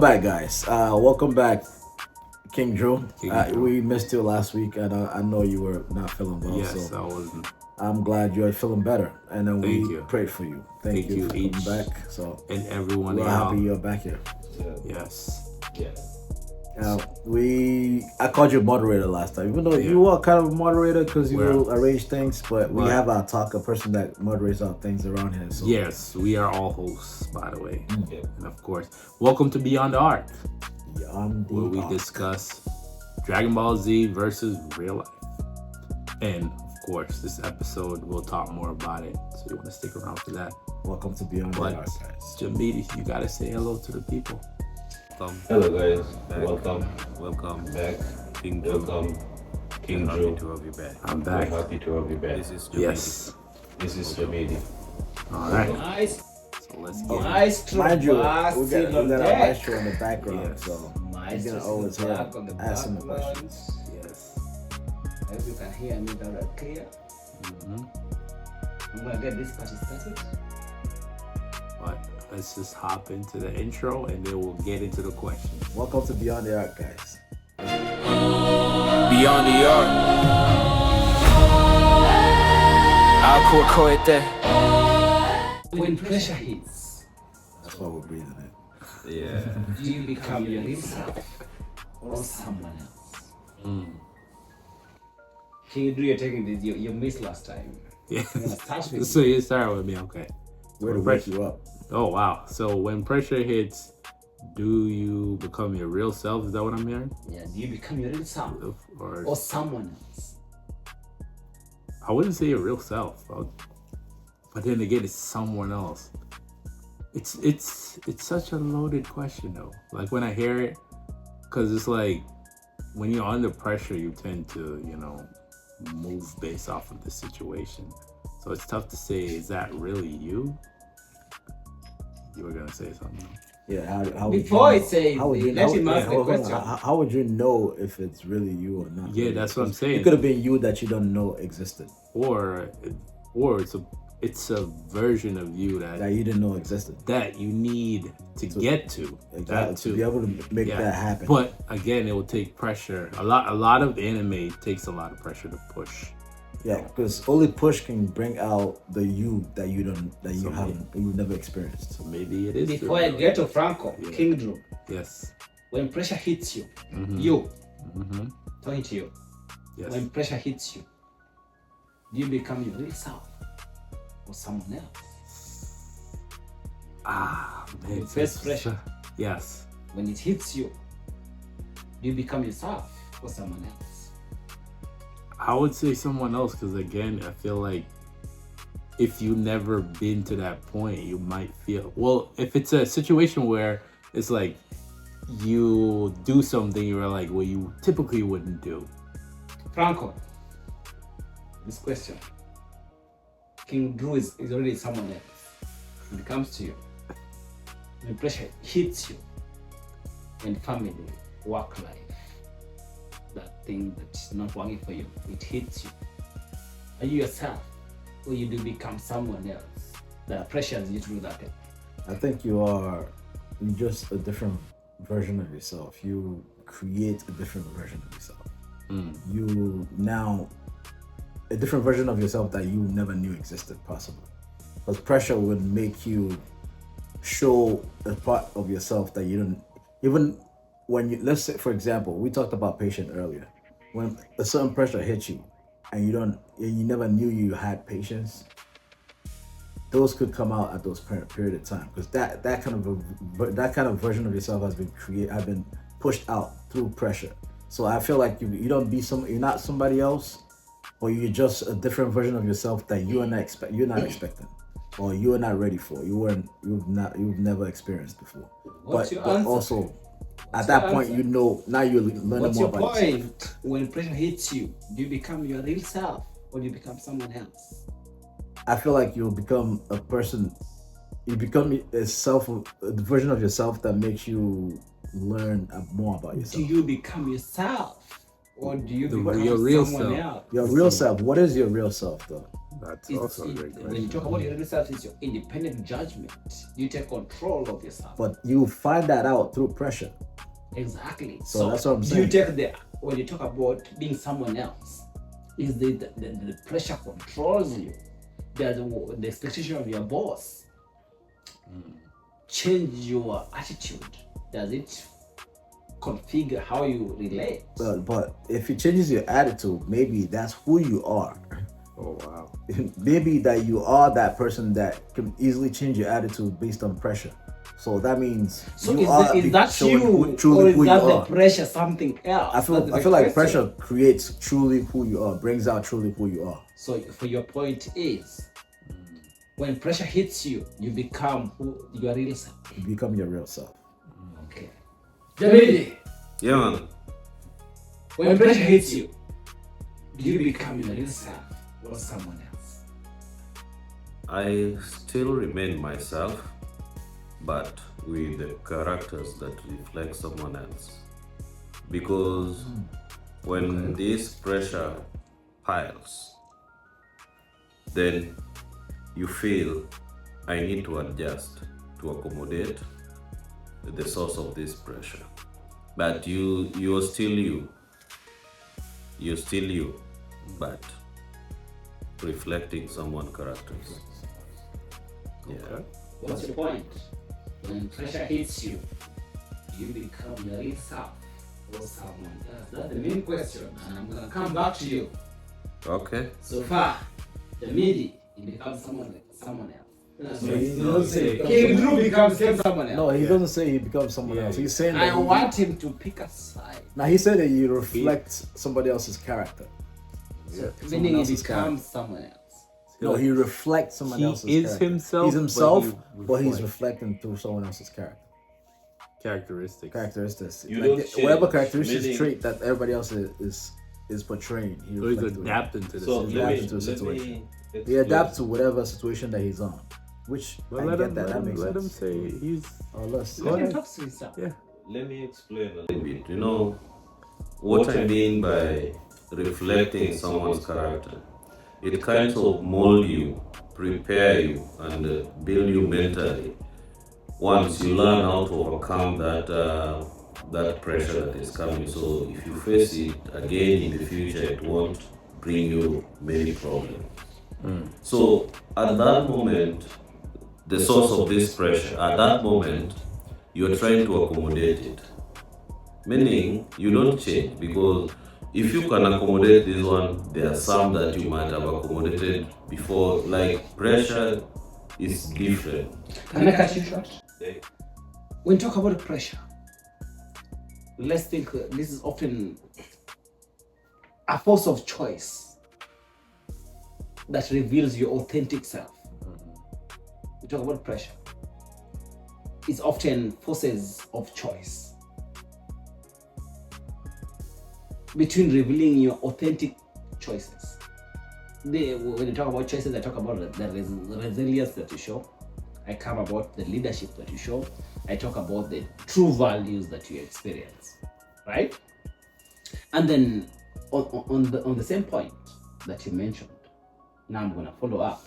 Back, guys. Welcome back, King Drew. King Drew. We missed you last week, and I know you were not feeling well. Yes, so I wasn't. I'm glad you're feeling better, and then Thank we you. prayed for you. Thank you for each coming back. So and everyone. we're happy you're back here. Yes. I called you moderator last time, even though you were kind of a moderator because you will arrange things, but we have our talk, a person that moderates our things around here. So Yes, we are all hosts, by the way. And of course, welcome to Beyond the Arc, where we discuss Dragon Ball Z versus real life. And of course, this episode we'll talk more about it, so you want to stick around for that. Welcome to Beyond the Arc, guys. Jamidi, you gotta say hello to the people. Hello guys, Welcome back. King Drew. Welcome, King Happy Drew. to have you back. I'm We're back. happy to have you back. This is Jamidi. Yes. This is Jamidi. All right. Nice, So let's get it. nice Mind you, we Maestro got on our deck. maestro in the background, Yes. so you're Maestro gonna always hear back on him the asking the background. questions. Yes. I hope you can hear me very clear. hmm I'm gonna get this party started. But let's just hop into the intro and then we'll get into the questions. Welcome to Beyond the Arc, guys. Beyond the Arc. I'll quit When pressure hits, That's why we're breathing it. Yeah. do you become your real self or someone else? King Drew, you're taking this. You missed last time. Yeah. I'm gonna start with So you start with me, okay. Way to When wake pressure- you up. Oh wow. So when pressure hits, do you become your real self? Is that what I'm hearing? Yeah, do you become your real self Or or someone else? I wouldn't say your real self. But then again, it's someone else. It's such a loaded question though. Like when I hear it, because it's like when you're under pressure, you tend to, move based off of the situation. So it's tough to say, is that really you? You were gonna say something. Yeah. How would Before you, I say, how would you, let how, him yeah, ask the hold on. question. How would you know if it's really you or not? Yeah, that's what I'm saying. It could have been you that you don't know existed, Or it's a version of you that that you didn't know existed. you need to get to. Exactly. That To too. be able to make that happen. But again, it will take pressure. A lot of anime takes a lot of pressure to push. Yeah, because only push can bring out the you that you So you've never experienced. So maybe it is. the Before I real- get to Franco, Yeah. King Drew, Yes. when pressure hits you, Mhm. you, Mm-hmm. talking to you, Yes. when pressure hits you, do you become your real self or someone else? Man, You face pressure. Yes. When it hits you, do you become yourself or someone else? I would say someone else because again, I feel like if you never been to that point, you might feel if it's a situation where it's like you do something you're like what you typically wouldn't do. Franco, this question. King Drew is already someone else. When it comes to you, when pressure hits you, when family, work life, that thing that's not working for you, it hits you. Are you yourself or you do become someone else that pressures you through that thing? I think you're just a different version of yourself. You create a different version of yourself. You now a different version of yourself that you never knew existed possibly. Because pressure would make you show a part of yourself that you don't even when you, let's say for example, we talked about patience earlier. When a certain pressure hits you and you never knew you had patience, those could come out at those period of time because that kind of version of yourself has been pushed out through pressure. So I feel like you don't you're not somebody else, or you're just a different version of yourself that you're not expecting, or you're not ready for. You've never experienced before. What's but your but answer? also at your that point answer? now you're learning What's more your about yourself. point? When pressure hits you, do you become your real self or do you become someone else? I feel like you'll become a person. You become a version of yourself that makes you learn more about Do yourself. you become yourself or do you become your real someone self. else? Your real self. What is your real self, though? That's It's, also a great when you question. talk about your real self, it's your independent judgment. You take control of yourself. But you find that out through pressure. Exactly. So that's what I'm saying. You take when you talk about being someone else, is the pressure controls you. The expectation of your boss change your attitude. Does it configure how you relate? But if it changes your attitude, maybe that's who you are. Oh wow. Maybe that you are that person that can easily change your attitude based on pressure. So that means So you is that showing you, truly or is who that you the are. pressure something else? I feel like pressure creates truly who you are, brings out truly who you are. So for your point is, when pressure hits you, you become your real self. You become your real self. Okay. Jamili, Yeah, man. when pressure hits you, do you become your real self or someone else? I still remain myself, but with the characters that reflect someone else. Because when this pressure piles, then you feel I need to adjust to accommodate the source of this pressure. But you're still you. You're still you, but reflecting someone's characters. Yeah. Okay. What's your point? When pressure hits you, you become your real self or someone else. That's the main question, and I'm gonna come back to you. Okay. So far, the midi, he becomes someone else. No, he doesn't say King Drew becomes someone else. No, he doesn't say he becomes someone else. He's saying that I want him to pick a side. Now he said that you reflect somebody else's character. Meaning he else's becomes someone else. No, he reflects someone He else's is character. himself, He's himself, but but he he's reflects. reflecting through someone else's Characteristics. characteristics. You Like, don't change, whatever characteristics meaning- trait that everybody else is portraying, he So he's reflects through it. adapting to the So He let adapts me, into a situation. He explain. adapts to whatever situation that he's on, which But I let get him, that. That makes let him sense. say he's. Oh, let's Let him ahead. talk to himself. Yeah. Let me explain a A little bit. You know what I mean by reflecting someone's character? It kind of mold you, prepare you, and build you mentally. Once you learn how to overcome that pressure that is coming, so if you face it again in the future, it won't bring you many problems. So at that moment, the source of this pressure, at that moment, you're trying to accommodate it. Meaning, you don't change, because if you can accommodate this one, there are some that you might have accommodated before. Like pressure is different. Can I cut you short? Okay. When you talk about pressure, let's think this is often a force of choice that reveals your authentic self. We talk about pressure. It's often forces of choice between revealing your authentic choices. When you talk about choices, I talk about the resilience that you show. I come about the leadership that you show. I talk about the true values that you experience, right? And then on the same point that you mentioned, now I'm gonna follow up.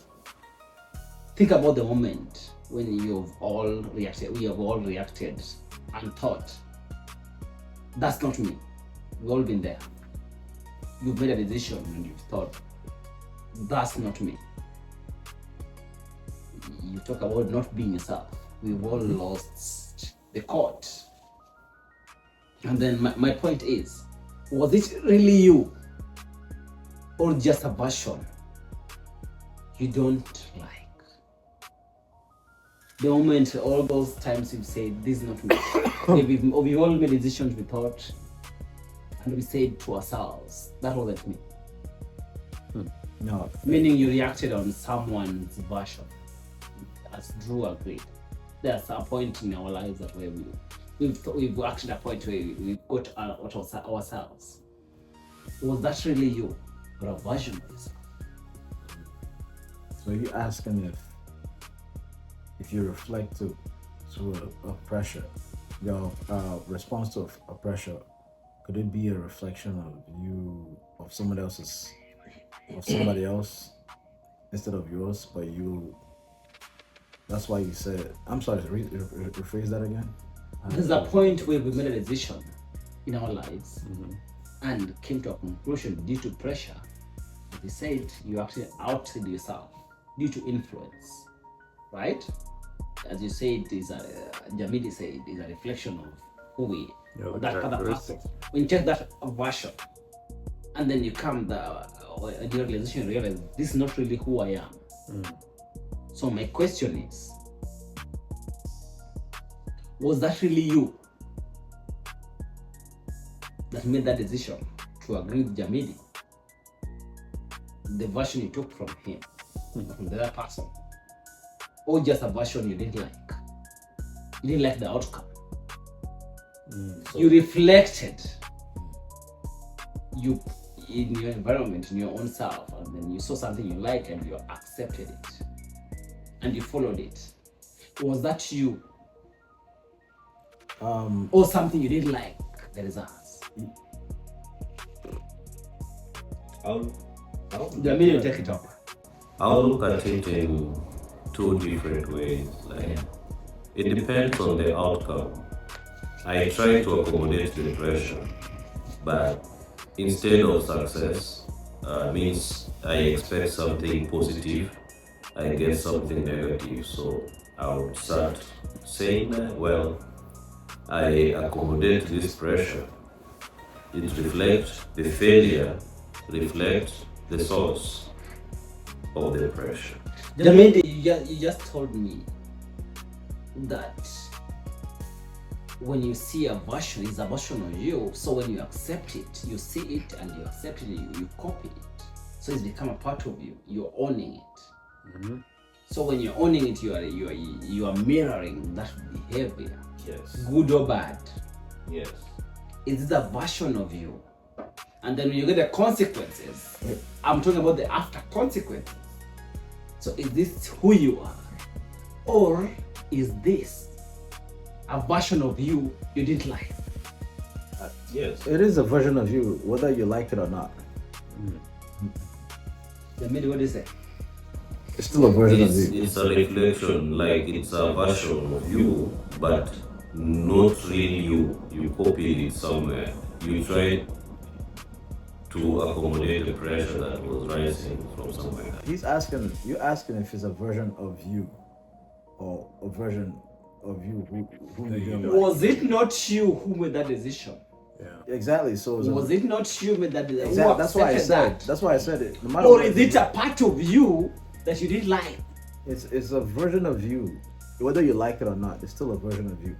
Think about the moment when we have all reacted and thought, that's not me. We've all been there. You've made a decision and you've thought, that's not me. You talk about not being yourself. We've all lost the court. And then my point is, was it really you? Or just a version you don't like? The moment, all those times you've said, this is not me. we've all made decisions we thought, and we said to ourselves, that wasn't me. No, Meaning you reacted on someone's version. As Drew agreed. There's a point in our lives that where we've acted a point where we've got out of ourselves. Was that really you? Or a version of yourself? so you asking if you reflect to a pressure, your response to a pressure, could it be a reflection of you, of somebody else? instead of yours, but that's why you said, I'm sorry, rephrase that again. There's a point where we made a decision in our lives and came to a conclusion due to pressure. As you said, you actually outed yourself due to influence, right? As you said, Jamidi said, is a reflection of who we are, that other person. When you take that version, and then you come the realization, you realize this is not really who I am. So my question is, was that really you that made that decision to agree with Jamidi? The version you took from him, from the other person, or just a version you didn't like? You didn't like the outcome. So you reflected in your environment, in your own self, and then you saw something you like and you accepted it and you followed it. Was that you? Or something you didn't like the results? The minute you take it up. I'll look at it in two different ways. Like, it depends on the outcome. I try to accommodate the pressure, but instead of success, means I expect something positive, I get something negative. So I would start saying that, well, I accommodate this pressure. It reflects the failure, reflects the source of the pressure. Jamidi, you just told me that when you see a version, it's a version of you. So when you accept it, you see it and you accept it, you copy it. So it's become a part of you. You're owning it. So when you're owning it, you are mirroring that behavior. Yes. Good or bad. Yes. It's a version of you. And then when you get the consequences, I'm talking about the after consequences. So is this who you are? Or is this a version of you didn't like? Yes. It is a version of you, whether you like it or not. Jamidi, what do you say? It's still a version of you. It's a reflection, like it's a version of you, but not really you. You copied it somewhere. You tried to accommodate the pressure that was rising from somewhere. You're asking if it's a version of you, or a version of you who you don't like. Was it not you who made that decision? Exactly. So Was it not you who made that decision? exactly. Who That's why I accepted said. that? That's why I said it. No matter Or what is it a part of you that you didn't like? It's a version of you, whether you like it or not. It's still a version of you.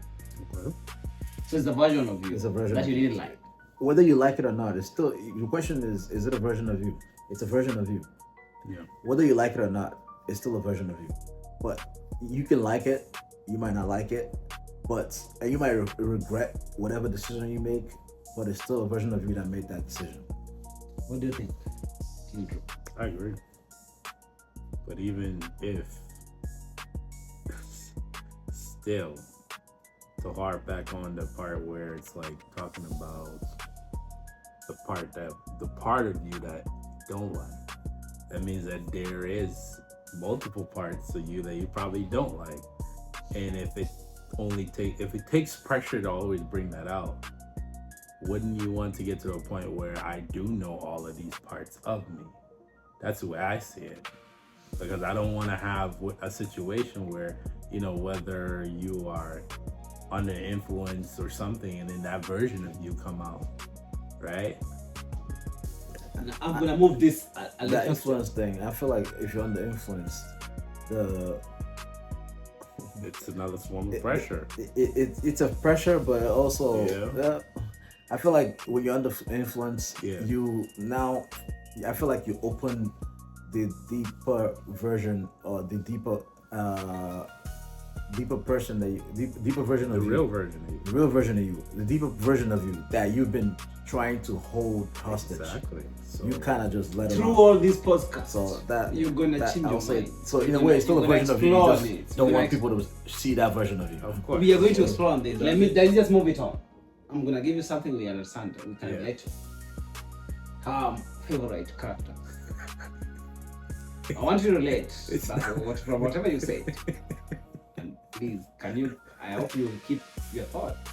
So it's a version of you It's a version that of you you. didn't like. Whether you like it or not, it's still. The question is it a version of you? It's a version of you. Yeah. Whether you like it or not, it's still a version of you. But you can like it, you might not like it, and you might regret whatever decision you make. But it's still a version of you that made that decision. What do you think, Andrew? I agree. But even if still to harp back on the part where it's like talking about the part of you that you don't like, that means that there is multiple parts of you that you probably don't like. And if it takes pressure to always bring that out, wouldn't you want to get to a point where I do know all of these parts of me? That's the way I see it. Because I don't want to have a situation where, whether you are under influence or something and then that version of you come out, right? And I'm gonna move this a That little influence thing, I feel like if you're under influence, It's another form of pressure. It's a pressure, but also Yeah. I feel like when you're under influence, Yeah. I feel like you open the deeper version or the deeper person deeper version of The you. real version of you. The real version of you, the deeper version of you that you've been trying to hold hostage. Exactly. So You kind of just let it through out. all these podcasts. So that you're gonna change I'll your say. mind. So in You're a way, it's still a gonna version of you. You explore just it. don't You're want gonna people to see that version of you. of course. We are going to explore on this. Let's just move it on. I'm gonna give you something we understand. We can Yeah. relate to. Favorite character. I want you to relate from whatever you said. And please, I hope you keep your thoughts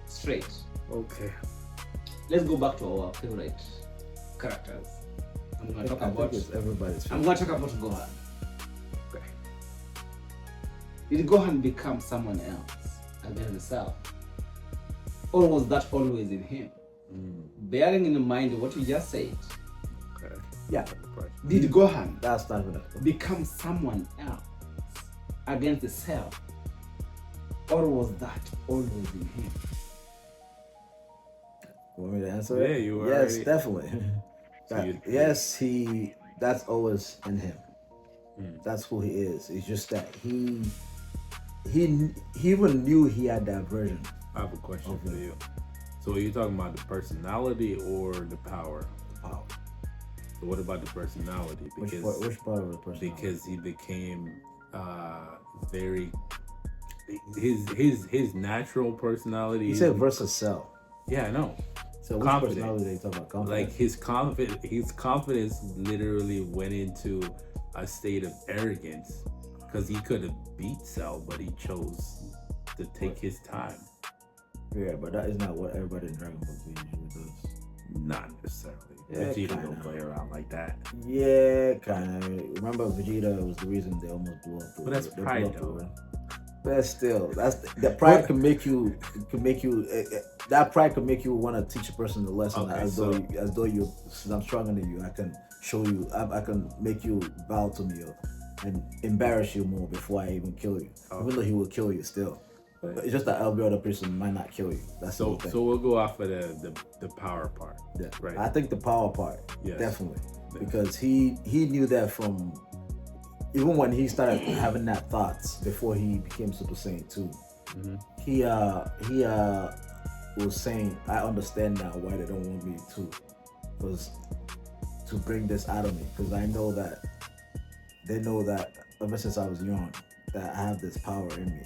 straight. Okay. Let's go back to our favorite characters. I'm going to talk about everybody's favorite. I'm going to talk about Gohan. Okay. Did Gohan become someone else against himself? Or was that always in him? Bearing in mind what you just said, Okay. Yeah, did Gohan that's not gonna. become someone else against the self? Or was that always in him? Want me to answer Yeah, it? you were Yes, already- definitely. So That's always in him. That's who he is. It's just that he even knew he had that version. I have a question Okay. for you. So are you talking about the personality or the power? Power. So what about the personality? Which part of the person? Because he became very his natural personality. He said versus cell. Yeah, I know. So which Confident. personality are you talking about? Confident? Like his confidence literally went into a state of arrogance because he could have beat Cell, but he chose to take his time. Yeah, but that is not what everybody in Dragon Ball Z usually does. Not necessarily. Yeah, Vegeta kinda. don't play around like that. Yeah, kind of. Remember, Vegeta was the reason they almost blew up. But that's they blew pride, up the though. world. But still, that's the pride can make you that pride can make you want to teach a person the lesson Okay, as though since I'm stronger than you, I can show you, I can make you bow to me and embarrass you more before I even kill you. Even though he will kill you still. But it's just that every other person might not kill you. That's the So whole thing. so we'll go off of the power part. Yeah. Right. I think the power part, Yes. definitely, Yes. because he knew that from even when he started having that thoughts before he became Super Saiyan 2. He was saying, I understand now why they don't want me to bring this out of me, because I know that they know that ever since I was young that I have this power in me.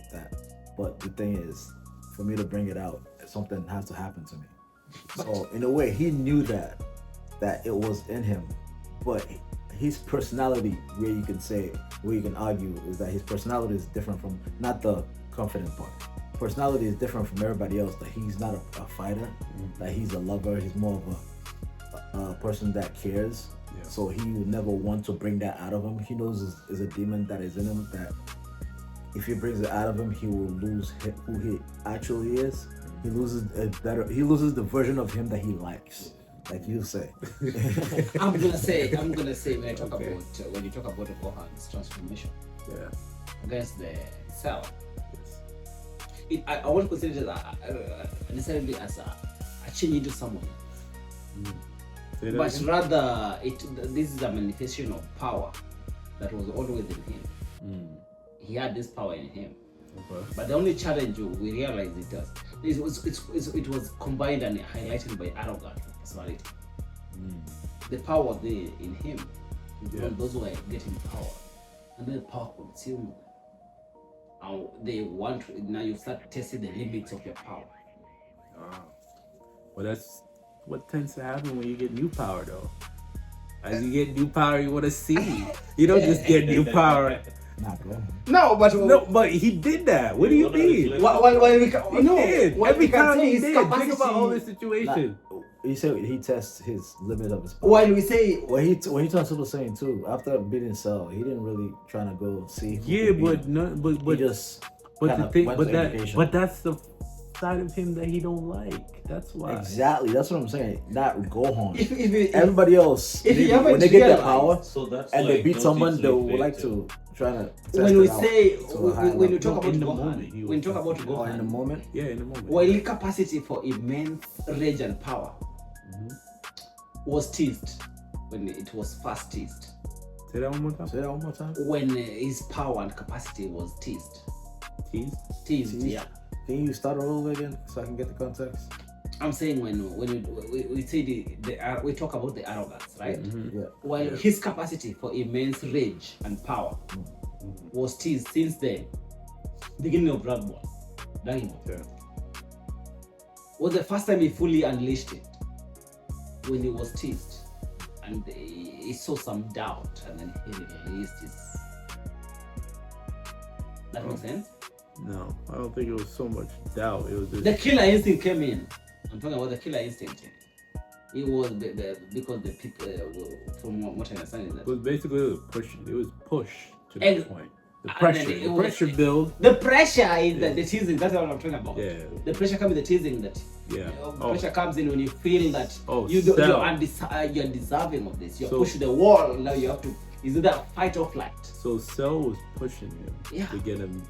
But the thing is, for me to bring it out, something has to happen to me. So in a way, he knew that it was in him, but his personality, where you can argue, is that his personality is different from, not the confident part. Personality is different from everybody else. That he's not a fighter, that he's a lover. He's more of a person that cares. Yeah. So he would never want to bring that out of him. He knows is a demon that is in him, that if he brings it out of him, he will lose who he actually is. He loses the version of him that he likes, like you say. I'm gonna say when you talk about Gohan's transformation Yeah. against the cell, Yes. I won't consider it necessarily as a change into someone, Say that but again? rather this is a manifestation of power that was always in him. He had this power in him. Okay. But the only challenge we realized it was combined and highlighted by arrogant personality. The power was there in him. Yeah. Those were getting power, and then power consumed. And now you start testing the limits of your power. Well, that's what tends to happen when you get new power, though. As you get new power, you want to see. You don't just get new power. Not good. No, but No, but he did that. What do you mean? while we He did. Every time he did. Think about all this situation. He said he tests his limit of his power. While we say When he turned Super Saiyan 2, after beating Cell, he didn't really try to go see. Who Yeah, could beat but him. no, He but just but the kinda thing, went but to that, education. but that's the side of him that he don't like. That's why. Exactly, that's what I'm saying. Not Gohan. if Everybody else, if you when haven't they get that realized- power So that's and like they beat not someone, easily they would played like too. to try to test when we it out say to a high when you level. talk about In the Gohan, moment, he when you was talk about testing. Oh, in the Gohan, moment. Yeah, in the moment. while the capacity for immense rage and power was teased when it was first teased, Say that one more time. Say that one more time. when his power and capacity was teased, Tease. teased, yeah. Can you start all over again so I can get the context? I'm saying when we say we talk about the arrogance, right? Yeah. While his capacity for immense rage and power was teased since the beginning of Dragon Ball. Yeah. Was the first time he fully unleashed it when he was teased. and he saw some doubt, and then he released his. That makes sense. No, I don't think it was so much doubt. It was just The killer instinct came in. I'm talking about the killer instinct. It was because the people, from what I understand, is it that was basically it was push to the Ex- point. The and pressure, then it the was- pressure build. the pressure is the teasing. That's what I'm talking about. Yeah. The pressure comes with the teasing. That Yeah. pressure comes in when you feel that Oh, you're Cell. you're deserving of this. You're So- pushed to the wall. Now you have to. Is it that fight or flight? So Cell was pushing him Yeah. to get him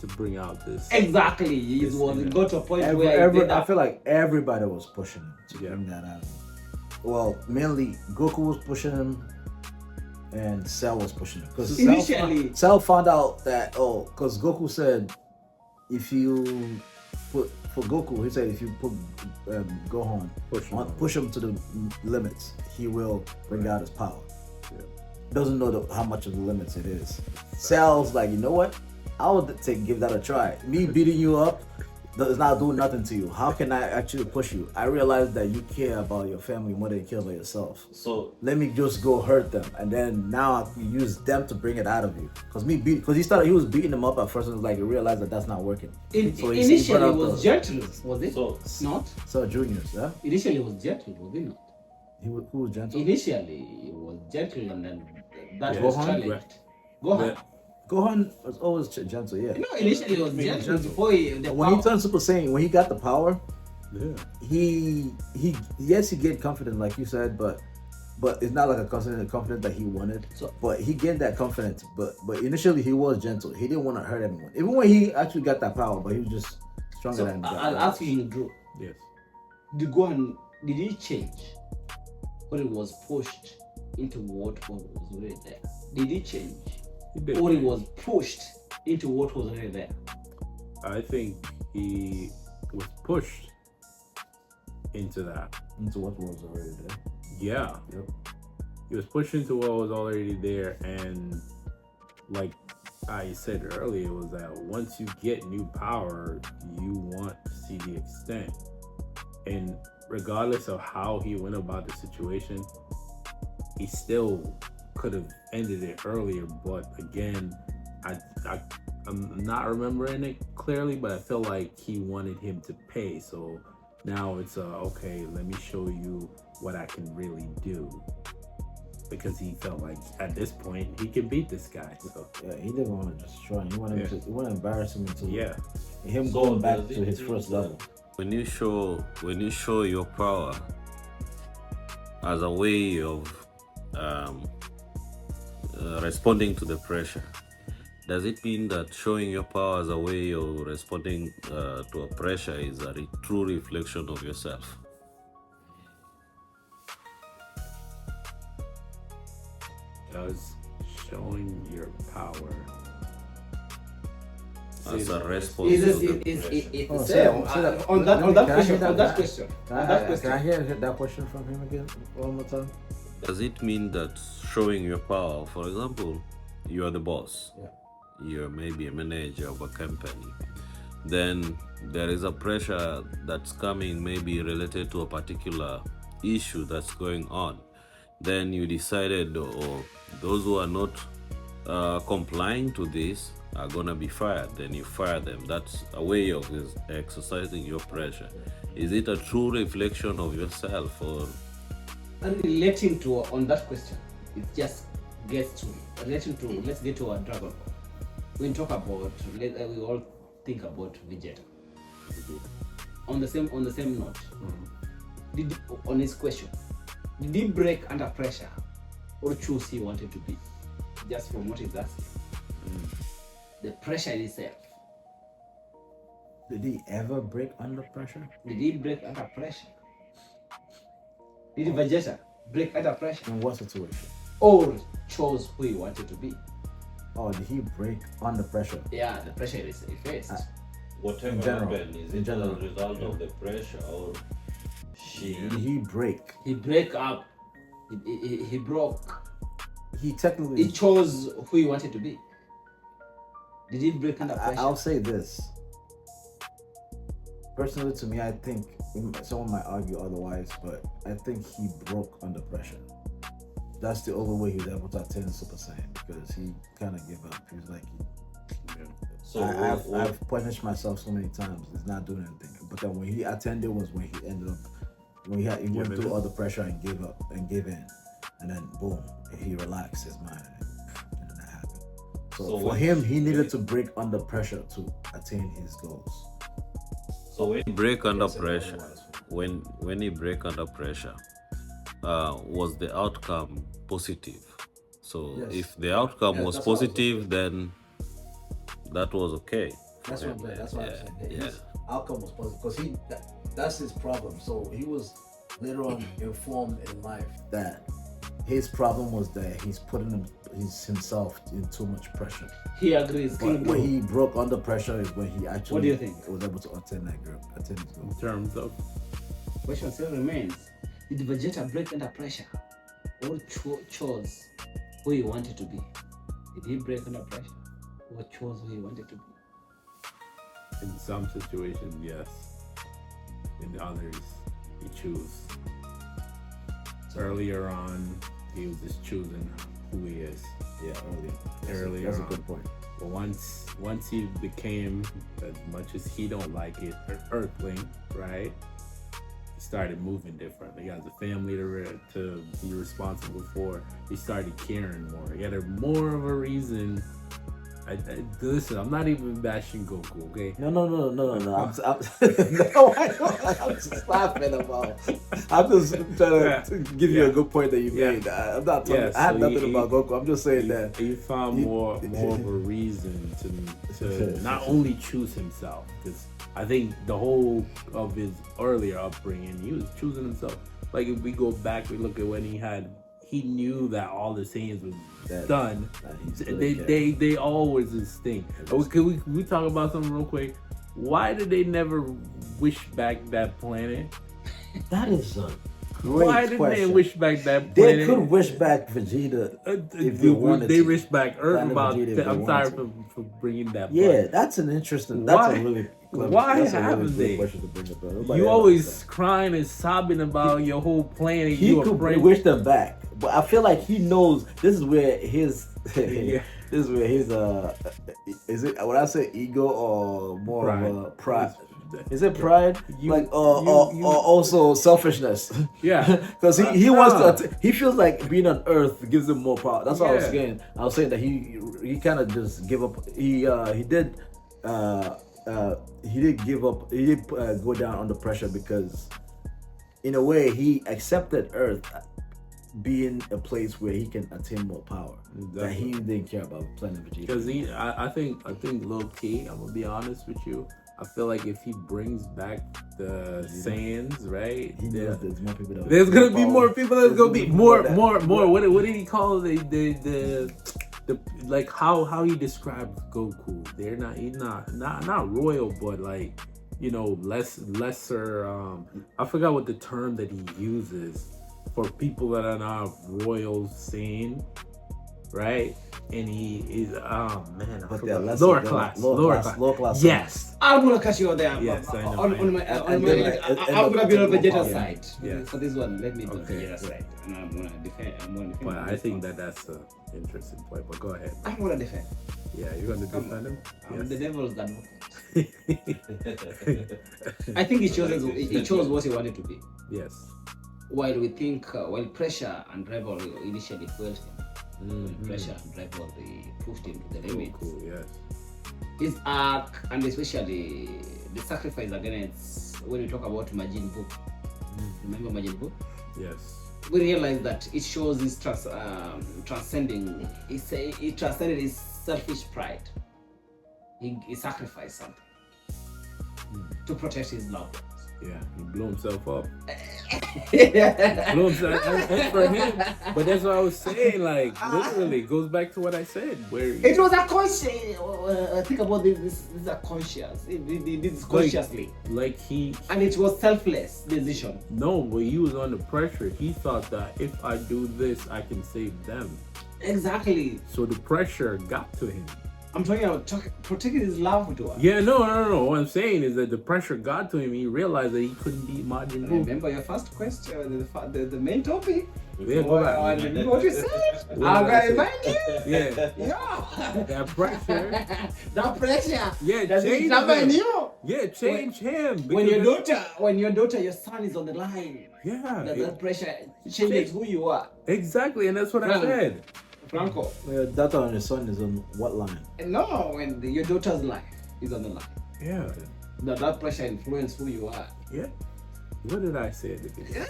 to bring out this. Exactly. He Yes, was yeah. got to a point where he did I that. feel like everybody was pushing him to Yeah. bring that out. Well, mainly Goku was pushing him, and Cell was pushing him. Because Initially- Cell found out that because Goku said, if you put for Goku, he said if you put Gohan push him to the limits, he will bring out his power. Yeah. Doesn't know how much of the limits it is. Cell's like, you know what? I would give that a try. Me beating you up does not do nothing to you. How can I actually push you? I realize that you care about your family more than you care about yourself. So Let me just go hurt them, and then now I can use them to bring it out of you. Because he was beating them up at first, and was like he realized that that's not working. So he Initially, brought it out was the- gentle, was it? So- Not. So juniors, yeah, Initially, it was gentle, was it not? who was gentle. Initially, it was gentle, and then that Yeah. was Gohan? challenged. Gohan. Yeah. Gohan was always gentle, yeah. No, initially it was gentle before When he turned Super Saiyan, when he got the power, Yeah. he gained confidence, like you said, but it's not like a confidence that he wanted. So- But he gained that confidence. But initially he was gentle. He didn't want to hurt anyone, even when he actually got that power. But he was just stronger So than. I'll ask you, Drew. Yes. Did Gohan did he change when it was pushed into what was already there? Did he change, He did. or he was pushed into what was already there? I think he was pushed into that. into what was already there. Yeah. Yep. He was pushed into what was already there, and like I said earlier, was that once you get new power, you want to see the extent. And regardless of how he went about the situation, he still could have ended it earlier. But again, I'm not remembering it clearly, but I feel like he wanted him to pay. So now it's okay, let me show you what I can really do. Because he felt like at this point he can beat this guy. So Yeah, he didn't want to destroy him. He wanted Yeah. he wanted to embarrass him into yeah. him So going back does to it his mean first that- level. When you show your power as a way of responding to the pressure, does it mean that showing your power as a way of responding to a pressure is a true reflection of yourself? Does showing your power As a response Is to it the is pressure? it Oh, the say same that- say that- on that let me- on that can I question hear on that? that question Can on I, that can question? I hear that question from him again one more time? Does it mean that showing your power, for example, you are the boss, Yeah. you're maybe a manager of a company, then there is a pressure that's coming, maybe related to a particular issue that's going on. Then you decided, or those who are not complying to this are gonna be fired. Then you fire them. That's a way of exercising your pressure. Is it a true reflection of yourself, or And relating to on that question, it just gets to relating to let's get to our Dragon Ball. When we talk about we all think about Vegeta. On the same note, did on his question, did he break under pressure or choose he wanted to be? Just from what he's asking. The pressure in itself. Did he ever break under pressure? Did he break under pressure? Did Vegeta break under pressure In what situation? or chose who he wanted to be? Oh, did he break under pressure? Yeah, the pressure is he faced. whatever In general, happened, is in it general, as a result of the pressure or she? Did he break? He break up. He broke. He technically. He chose who he wanted to be. Did he break under pressure? I'll say this. Personally, to me, I think someone might argue otherwise, but I think he broke under pressure. that's the only way he was able to attain Super Saiyan, because he kind of gave up. He was like, So I've punished myself so many times. It's not doing anything. But then when he attended was when he ended up, when he went through all the pressure and gave up and gave in, and then boom, he relaxed his mind, and then that happened. So for him, he needed to break under pressure to attain his goals. So when Break under pressure. When he break under pressure, was the outcome positive? So Yes. if the outcome Yeah, was that's what I was positive, then that was okay. That's what I'm saying. That's what I'm saying. Yeah. His outcome was positive because that's his problem. So he was later on informed in life that his problem was that he's putting himself in too much pressure. He agrees. But King when Boo. he broke under pressure is when he actually What do you think? was able to attain his goal. In terms of Question still remains. Did Vegeta break under pressure or chose who he wanted to be? Did he break under pressure or chose who he wanted to be? in some situations, yes. In others, he choose. Earlier on, he was just choosing who he is. Yeah, earlier. Earlier That's a on. good point. But once he became, as much as he don't like it, an earthling, right? He started moving differently. He has a family to be responsible for. He started caring more. He had more of a reason. Listen, I'm not even bashing Goku, okay? No. I'm no, I'm just laughing about. I'm just trying to give you a good point that you made. I'm not talking. Yeah, I have so nothing about Goku. I'm just saying that he found more of a reason to not only choose himself, because I think the whole of his earlier upbringing, he was choosing himself. Like if we go back, we look at when he knew that all the Saiyans was done. They always instinct. Can we talk about something real quick? Why did they never wish back that planet? that is a great Why didn't question. they wish back that planet? They could wish back Vegeta if they wanted They to. wish back Earth Planet about. Vegeta if they I'm sorry wanted for bringing that. Yeah, that's an interesting. That's Why- a really clever. why that's a haven't really they? good question to bring up. Nobody You ever always asked crying and sobbing about your whole planet. that. He You could afraid. wish them back, but I feel like he knows this is where his. Yeah. This is where his is it when I say ego or more of a pride? Is it pride? Or also selfishness? Yeah, Because he wants to. He feels like being on Earth gives him more power. That's what I was Yeah. saying. I was saying that he kind of just give up. He did give up. He did go down under pressure because, in a way, he accepted Earth being a place where he can attain more power. That he didn't care about Planet Vegeta. because I think low key. I'm gonna be honest with you. I feel like if he brings back the Saiyans, right? He knows there's more people. There's gonna be more people. There's gonna be more. that- What did he call the like how he described Goku? He's not royal, but like lesser. I forgot what the term that he uses for people that are not royal Saiyan, right? And he is But they're lesser, lower they're class. lower class. Yes. I'm gonna cut you there. Yes, I know. I'm gonna be on Vegeta's side. Yeah. For this one, let me do Okay. Vegeta's side, and I'm gonna defend. But I think that's an interesting point. But go ahead. I'm gonna defend. Yeah, you're gonna defend him. I'm the devil's advocate. Yes. I think he chose what he wanted to be. Yes. While we think, while pressure and rivalry initially fueled him, when pressure and rivalry pushed him to the limits, Cool. Yes. his arc, and especially the sacrifice against, when we talk about Majin Buu, remember Majin Buu? Yes. We realize that it shows his transcending. He transcended his selfish pride. He sacrificed something to protect his loved ones. Yeah. He blew himself up. Yeah. Blew himself and for him. But that's what I was saying. Like literally, it goes back to what I said. Where It was a conscious. Think about this. This is a conscious. He did this consciously, like he and it was selfless decision. no, but he was under pressure. He thought that if I do this, I can save them. Exactly. So the pressure got to him. I'm talking about protecting his love to her. Yeah, no. What I'm saying is that the pressure got to him. He realized that he couldn't beat Majin Buu. Remember your first question, the main topic. Yeah, go back. Remember what you said? What I'm did I gonna remind you. Yeah, Yeah. that pressure. That pressure. Yeah, Does it change happen him. you? Yeah, change him. When because your daughter, your son is on the line. yeah, That pressure changes who you are. exactly, and that's what I Frank. said. Franco. Your daughter and your son is on what line? No, when your daughter's life is on the line. Yeah, That pressure influences who you are. yeah. What did I say at the beginning?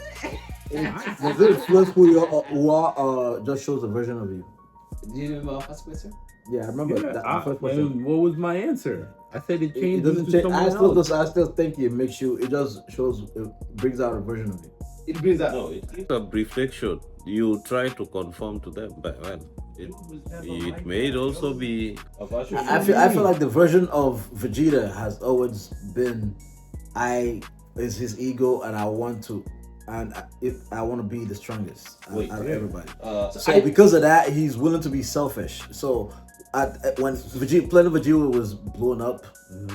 Does it influence who are just shows a version of you? Do you remember our first question? Yeah, I remember Yeah, that the first question. and what was my answer? I said it It changed doesn't to change. someone else. I still think it makes you. It just shows. It brings out a version of you. It brings that. No, it's a reflection. You try to conform to them, but well, it may also be. I feel like the version of Vegeta has always been, is his ego, and I want to be the strongest out of everybody. So because of that, he's willing to be selfish. So when Planet Vegeta was blown up,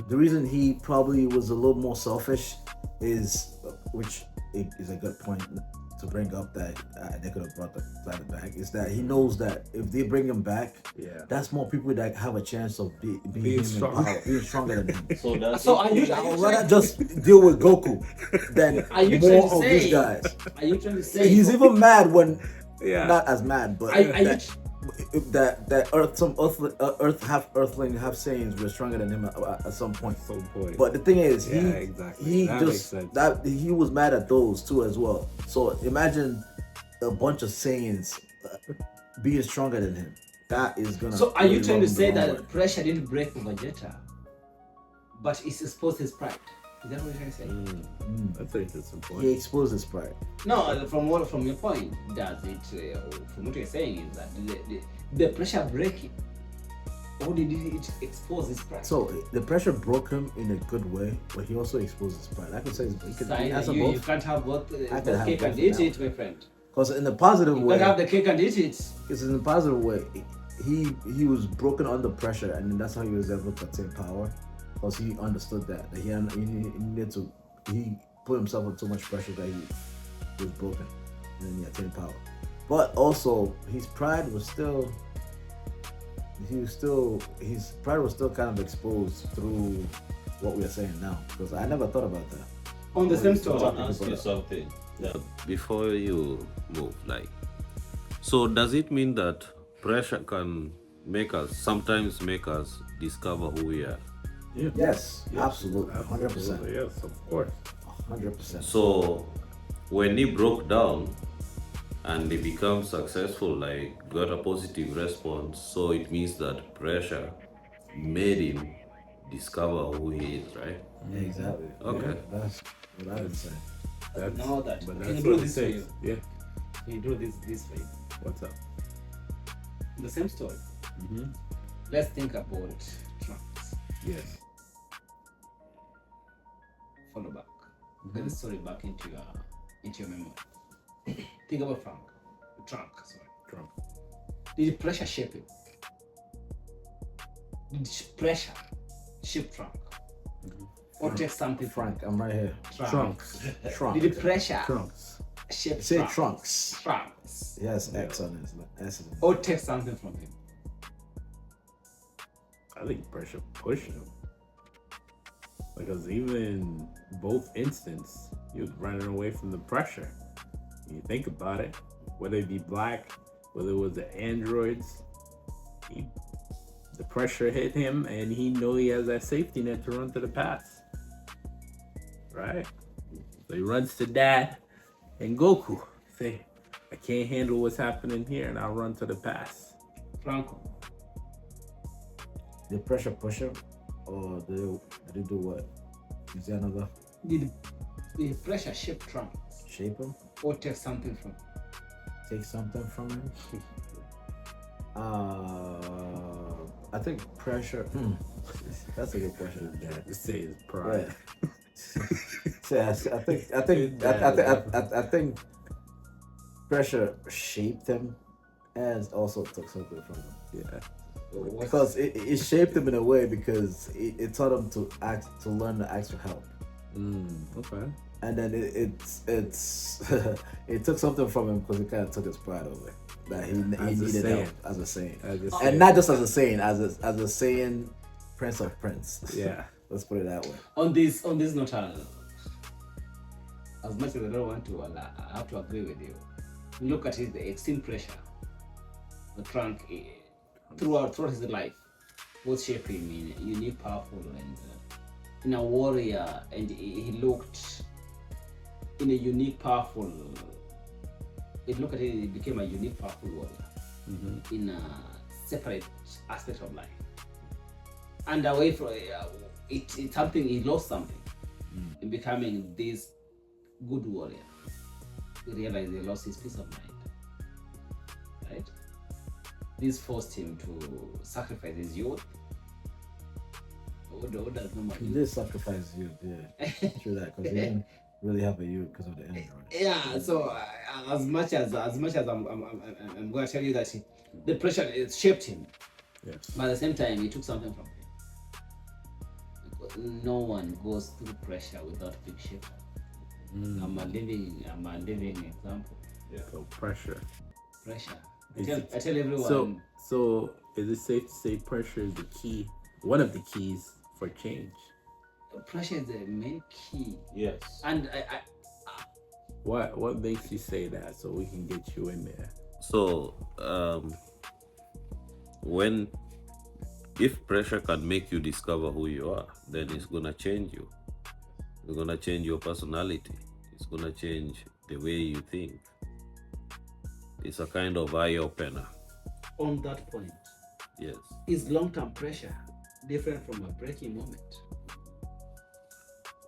the reason he probably was a little more selfish is, which is a good point to bring up, that they could have brought the planet back, is that he knows that if they bring him back, that's more people that have a chance of being stronger than him. So are you? I would rather just deal with Goku than Are you more trying to of say? these guys. Are you trying to say? He's even mad when, Yeah. not as mad, but Are you? that half Earthling, half Saiyans were stronger than him at some point. But the thing is, he That just makes sense. that he was mad at those too as well. So imagine a bunch of Saiyans being stronger than him. That is gonna. So are you really trying to rub him say the wrong that way. pressure didn't break Vegeta, but it's exposed his pride? Is that what you're trying to say? That's an interesting point. He exposed his pride. No, from your point, does it? From what you're saying is that the pressure breaking, or did it expose his pride? So the pressure broke him in a good way, but he also exposed his pride. I could say he has you both. can't have both. I can The have cake both and of eat that. it, my friend. Because in a positive You way, can't have the cake and eat it. because in a positive way, he was broken under pressure, and then that's how he was able to attain power. Because he understood that he needed to. He put himself under too much pressure that he was broken, and then he attained power. But also, his pride was still. His pride was still kind of exposed through what we are saying now. Because I never thought about that. On the same I story. want to ask you something. Before you move, so does it mean that pressure can sometimes make us discover who we are? Yes, absolutely, 100%, Yes, of course. 100%. So when he broke down and he became successful, got a positive response, so it means that pressure made him discover who he is, right? Exactly. Okay. That's what I would say. Know that. But Can that's you do what it this for takes. you? Yeah. Can you do this for you? What's up? The same story. Let's think about Trunks. Yes. Follow back. Get the story back into your memory. Think about Trunk. Did pressure shape him? Did pressure shape Trunk? Or take something from Frank, I'm right here. Trunks. Trunk. Did pressure Trunks. shape Say Trunks? trunks. Trunks. Yes, X on his S. Or take something from him? I think pressure pushed him. Because even both instances, he was running away from the pressure. You think about it, whether it be Black, whether it was the androids, the pressure hit him, and he know he has that safety net to run to the past. Right? So he runs to Dad and Goku. Say, I can't handle what's happening here, and I'll run to the past. Franco. Did pressure push him? Or did he do what? Is there another Did the pressure shape Trunks? shape him? Or take something from him? Take something from him? I think pressure. That's a good question. To say his pride. Yeah. So I think pressure shaped him, and also took something from him. Yeah. Because it shaped him in a way because it taught him to learn to ask for help. Okay. And then it's it took something from him because it kind of took his pride away that he needed help as a Saiyan, and not just as a Saiyan, as a Saiyan Prince of Prince. Yeah. Let's put it that way. On this note, as much as I don't want to, I have to agree with you. Look at the extreme pressure the Trunk throughout his life was shaping him in a unique, powerful, and in a warrior, and he looked in a unique, powerful. It looked at it, he became a unique, powerful warrior in a separate aspect of life, and away from it's something he lost something in becoming this good warrior. He realized he lost his peace of mind, right? This forced him to sacrifice his youth. He did sacrifice youth, yeah. True that, because he didn't really have a youth because of the enemy. Right? Yeah. So as much as I'm going to tell you that the pressure it shaped him. Yes. But at the same time, he took something from him. Because no one goes through pressure without being shaped. I'm a living example. Yeah. So pressure. I tell everyone. So is it safe to say pressure is the key, one of the keys for change? Pressure is the main key. Yes. And What makes you say that, so we can get you in there? So, if pressure can make you discover who you are, then it's gonna change you. It's gonna change your personality. It's gonna change the way you think. It's a kind of eye opener. on that point, Yes. is long-term pressure different from a breaking moment?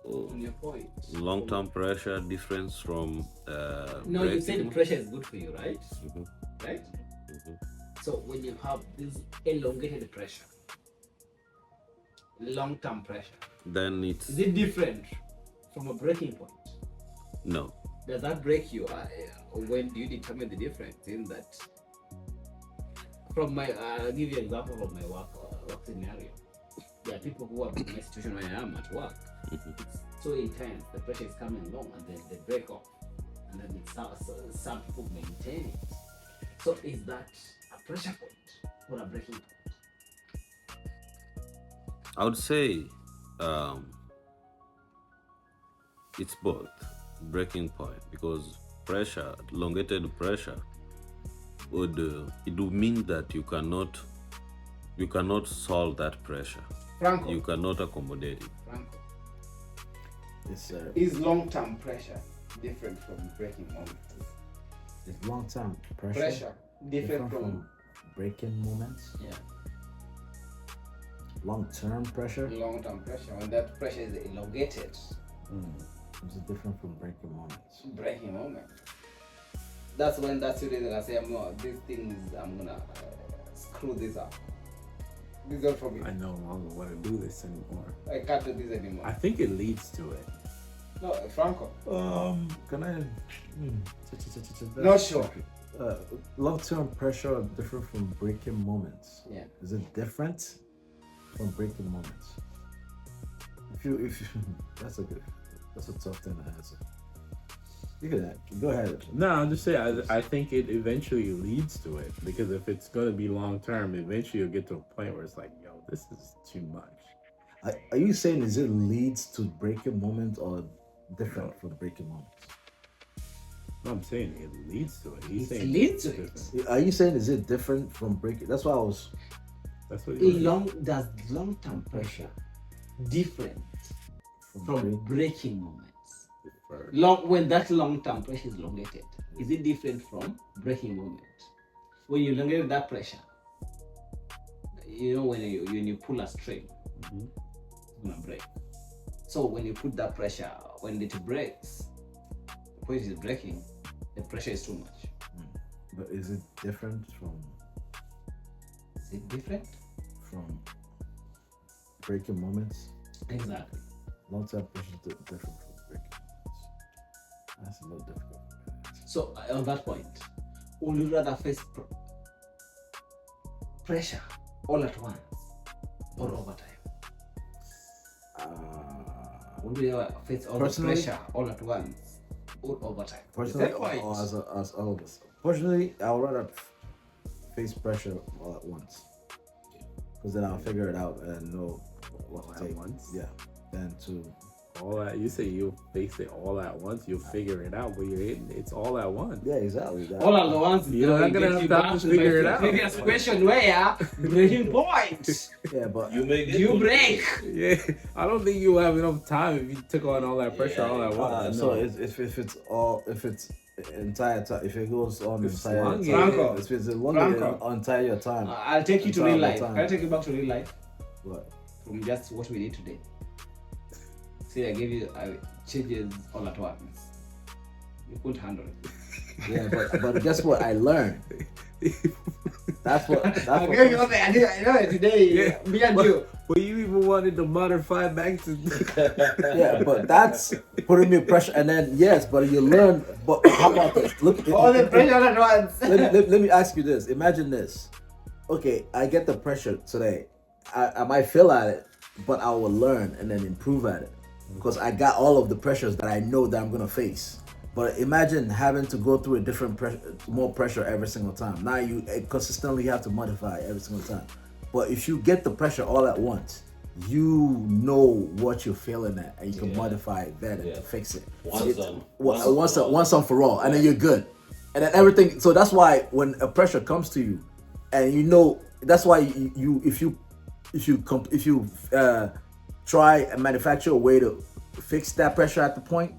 On your point. Long-term pressure difference from No, you breaking- said pressure is good for you, right? Mhm, Right? mhm. So when you have this elongated pressure, long-term pressure, Then it's is it different from a breaking point? no. Does that break you? When do you determine the difference in that? From my, I'll give you an example from my work scenario. There are people who are in my situation where I am at work. It's so intense, the pressure is coming along, and then they break off, and then some people maintain it. So is that a pressure point or a breaking point? I would say it's both breaking point, because pressure, elongated pressure, would it would mean that you cannot solve that pressure. Franco, You cannot accommodate it. Franco, Yes, sir. is long-term pressure different from breaking moments? It's long-term pressure. Pressure different from breaking moments. yeah, Long-term pressure. long-term pressure. When that pressure is elongated, Is it different from breaking moments? breaking moment. That's when that's the reason I say these things I'm gonna screw this up. This is all for me. I no longer want to do this anymore. I can't do this anymore. I think it leads to it. No, Franco. Can I? Not sure. Long-term pressure are different from breaking moments. Yeah. Is it different from breaking moments? If you that's a tough thing to answer. You can go ahead. No, I'm just saying. I think it eventually leads to it, because if it's going to be long term, eventually you'll get to a point where it's like, yo, this is too much. Are you saying is it leads to breaking moments or different from breaking moments? No, I'm saying it leads to it. He's It saying leads to it's it. different. Are you saying is it different from breaking? That's why I was. That's what he's Does long-term pressure different from breaking moments? When that long-term pressure is elongated, is it different from breaking moment? When you elongate that pressure, you know when you pull a string, it's gonna break. So when you put that pressure, when it breaks, when it is breaking, the pressure is too much. But is it different from Is it different? breaking moments? Exactly. Long-term pressure is different from breaking moments. That's a little difficult. So on that point, would you rather face pressure all at once or over time? Would you ever face all the Personally? pressure all at once or over time? Personally, Is that right? or as all of us. Personally, I would rather face pressure all at once, because then I'll figure it out and know what All to at take. once? Yeah. Then to All that you say you face it all at once, you'll figure it out, but it's all at once. yeah, exactly. That. All at once. You're not gonna have time to figure it out. Previous question where breaking point. Yeah, but You may get You to- break. Yeah, I don't think you have enough time if you took on all that pressure all at once. so if it's entire time, if it goes on It's entire long, time, Franco. if it's Franco. longer entire time, I'll take you to Entire real life. time. Can I take you back to real life what? from just what we did today? See, I gave you changes all at once. You couldn't handle it. Yeah, but guess what? I learned. That's what. I gave you all the idea. I know it today. Yeah. Me and you. But you even wanted to modify back to. Yeah, but that's putting me pressure. And then yes, but you learn. But how about this? Look, All the pressure all at once. let me ask you this. Imagine this. Okay, I get the pressure today. I might fail at it, but I will learn and then improve at it because I got all of the pressures that I know that I'm gonna face. But imagine having to go through a different pressure, more pressure every single time. Now you consistently have to modify every single time. But if you get the pressure all at once, you know what you're failing at, and you can modify it better to fix it. Once and for all, and then you're good. And then everything. So that's why when a pressure comes to you, and you know, that's why if you try and manufacture a way to fix that pressure at the point,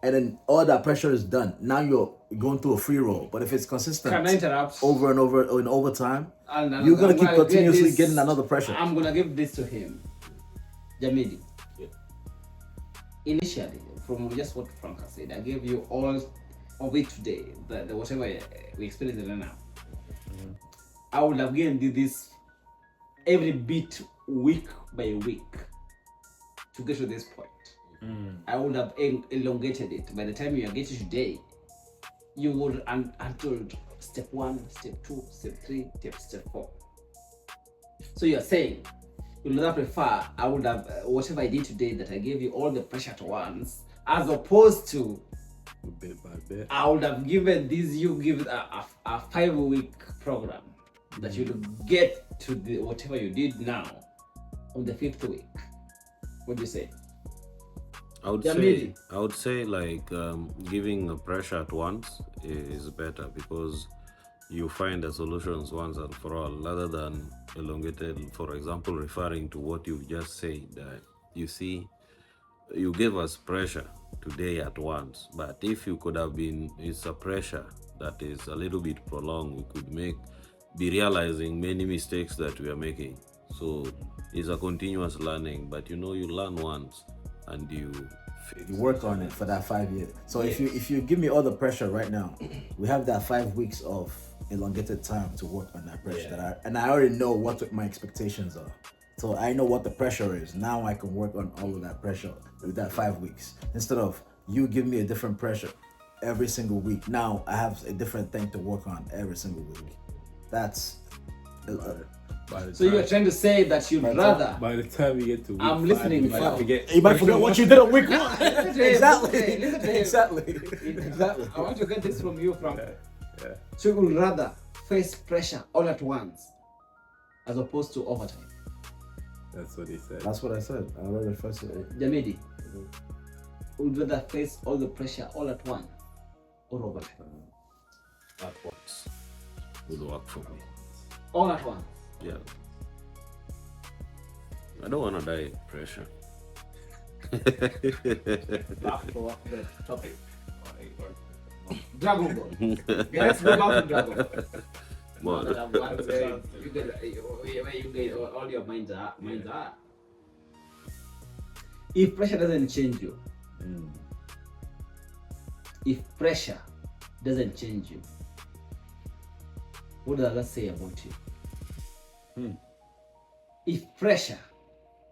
and then all that pressure is done. Now you're going through a free roll. But if it's consistent Can I interrupt? over and over time, And you're gonna I'm keep give continuously this- getting another pressure. I'm gonna give this to him. Jamidi. Yeah. Initially, from just what Frank has said, I gave you all of it today, the whatever we experienced right now. I would have given you this every bit week by week to get to this point. I would have elongated it. By the time you are getting today, you would untold step 1, step 2, step 3, step 4. So you are saying you would not prefer I would have whatever I did today that I gave you all the pressure at once, as opposed to Bit by bit. I would have given this you give a 5-week program that you would get to the whatever you did now on the 5th week. What do you say? I would say like giving a pressure at once is better because you find the solutions once and for all rather than elongated. For example, referring to what you've just said, you see, you gave us pressure today at once, but if you could have been, it's a pressure that is a little bit prolonged, we could be realizing many mistakes that we are making. So it's a continuous learning, but you learn once and you work on it for that 5 years. So if you give me all the pressure right now, we have that 5 weeks of elongated time to work on that pressure. And I already know what my expectations are. So I know what the pressure is. Now I can work on all of that pressure with that 5 weeks. Instead of you give me a different pressure every single week. Now I have a different thing to work on every single week. That's So you are trying to say that you'd rather. By the time you get to week I'm listening, you might Frank. forget. you might forget what you did on week 1. Listen to him, Exactly. listen to him. Exactly. I want to get this from you, Frank. Yeah. So you would rather face pressure all at once as opposed to overtime. That's what he said. That's what I said. I rather face it. Jamidi, would rather face all the pressure all at once or overtime? at once would work for me. All at once. Yeah. I don't want to die in pressure. Back to the topic. Dragon Ball. Yeah, let's go back to Dragon Ball. Well, You get all your minds are. If pressure doesn't change you, if pressure doesn't change you, what does that say about you? If pressure,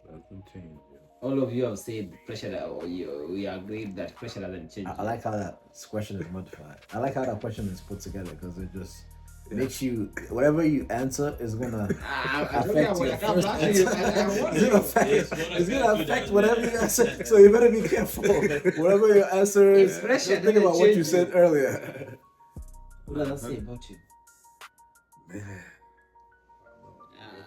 Doesn't change. all of you have said pressure, or we agreed that pressure doesn't change. I like how that question is modified. I like how that question is put together because it just makes you whatever you answer is gonna affect your I'm first asking you. answer. It's gonna affect whatever you answer. So you better be careful. Whatever your answer is, If pressure just think about doesn't what you change said you. earlier. What does that say about you?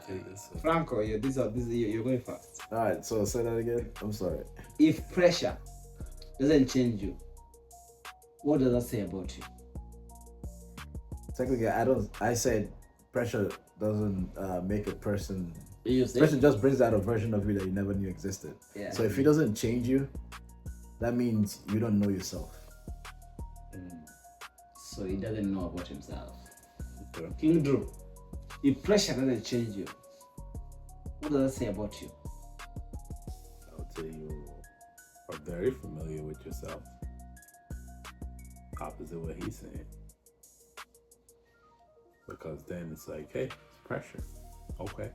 Take this one. Franco, you're going fast. All right, so say that again. I'm sorry. If pressure doesn't change you, what does that say about you? Technically, I said pressure doesn't make a person. You say? Pressure just brings out a version of you that you never knew existed. Yeah. So if it doesn't change you, that means you don't know yourself. So he doesn't know about himself. Okay. King Drew, if pressure doesn't change you, what does that say about you? I would say you are very familiar with yourself. Opposite what he's saying. Because then it's like, hey, it's pressure. Okay.